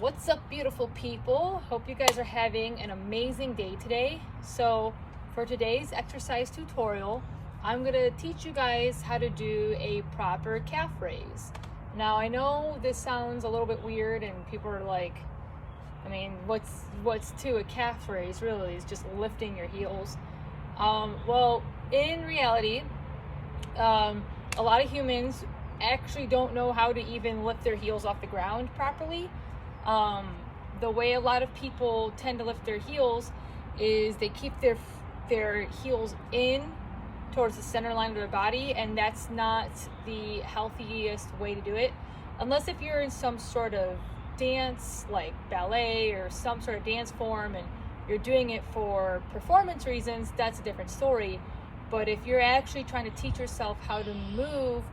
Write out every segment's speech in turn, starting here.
What's up, beautiful people? Hope you guys are having an amazing day today. So for today's exercise tutorial, I'm going to teach you guys how to do a proper calf raise. Now, I know this sounds a little bit weird and people are like, what's to a calf raise really? Is just lifting your heels. Well, in reality, a lot of humans actually don't know how to even lift their heels off the ground properly. The way a lot of people tend to lift their heels is they keep their heels in towards the center line of their body, and that's not the healthiest way to do it. Unless if you're in some sort of dance like ballet or some sort of dance form and you're doing it for performance reasons, that's a different story. But if you're actually trying to teach yourself how to move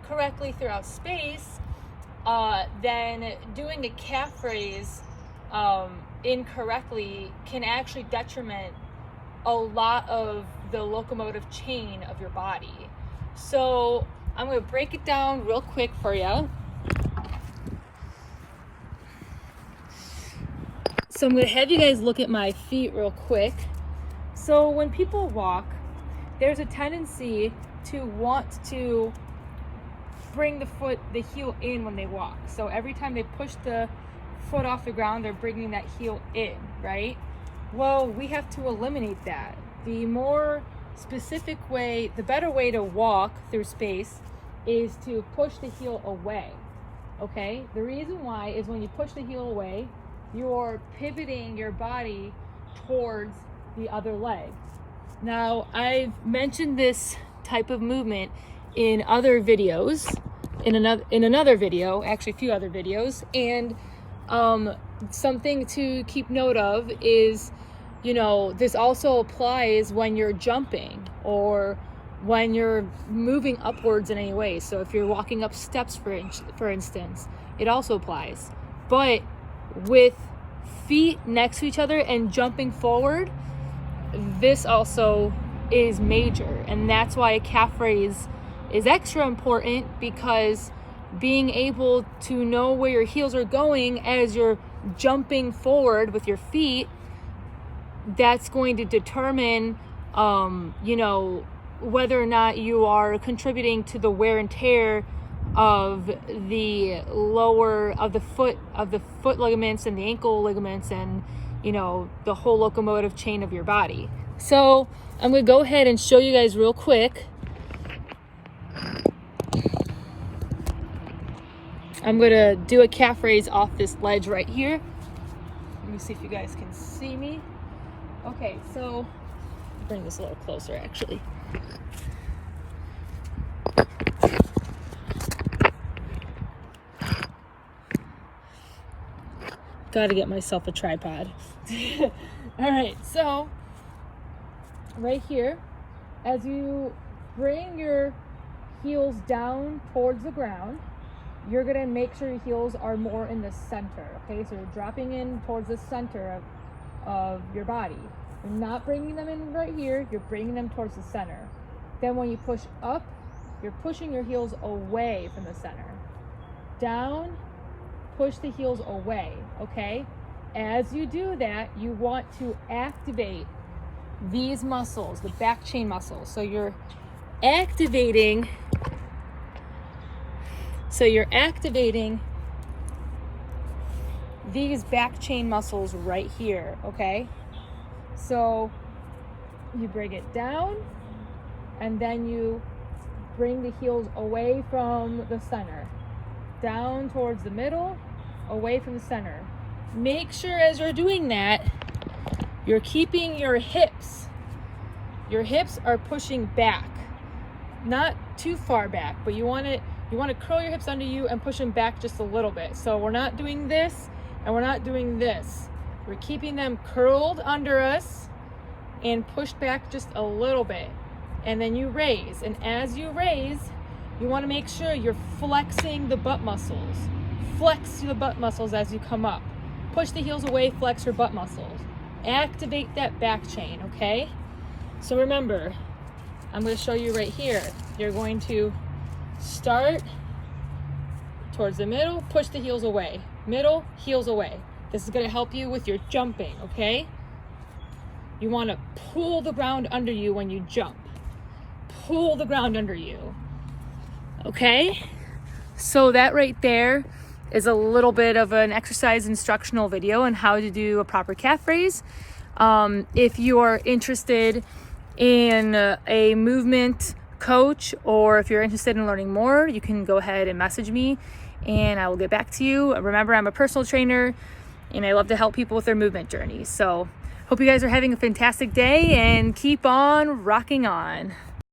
correctly throughout space, then doing a calf raise incorrectly can actually detriment a lot of the locomotive chain of your body. So I'm going to break it down real quick for you. So I'm going to have you guys look at my feet real quick. So when people walk, there's a tendency to want to bring the heel in when they walk. So every time they push the foot off the ground, they're bringing that heel in, right? Well, we have to eliminate that. The more specific way, the better way to walk through space is to push the heel away, okay? The reason why is when you push the heel away, you're pivoting your body towards the other leg. Now, I've mentioned this type of movement in other videos, in another video, actually a few other videos, and something to keep note of is, this also applies when you're jumping or when you're moving upwards in any way. So if you're walking up steps, for instance, it also applies. But with feet next to each other and jumping forward, this also is major, and that's why a calf raise is extra important, because being able to know where your heels are going as you're jumping forward with your feet, that's going to determine whether or not you are contributing to the wear and tear of the foot ligaments and the ankle ligaments and the whole locomotive chain of your body. So I'm going to go ahead and show you guys real quick. I'm going to do a calf raise off this ledge right here. Let me see if you guys can see me. Okay, so bring this a little closer actually. Got to get myself a tripod. All right, so right here, as you bring your heels down towards the ground, you're going to make sure your heels are more in the center, okay? So you're dropping in towards the center of your body. You're not bringing them in right here, you're bringing them towards the center. Then when you push up, you're pushing your heels away from the center. Down, push the heels away, okay? As you do that, you want to activate these muscles, the back chain muscles. So you're activating these back chain muscles right here, okay? So you bring it down, and then you bring the heels away from the center, down towards the middle, away from the center. Make sure as you're doing that, you're keeping your hips are pushing back, not too far back, but you want to curl your hips under you and push them back just a little bit. So we're not doing this and we're not doing this. We're keeping them curled under us and pushed back just a little bit. And then you raise. And as you raise, you want to make sure you're flexing the butt muscles. Flex the butt muscles as you come up. Push the heels away, flex your butt muscles. Activate that back chain, okay? So remember, I'm going to show you right here. You're going to start towards the middle, push the heels away. Middle, heels away. This is going to help you with your jumping, okay? You want to pull the ground under you when you jump. Pull the ground under you. Okay? So that right there is a little bit of an exercise instructional video on how to do a proper calf raise. If you are interested in a movement coach, or if you're interested in learning more, you can go ahead and message me and I will get back to you. Remember, I'm a personal trainer and I love to help people with their movement journeys. So hope you guys are having a fantastic day and keep on rocking on.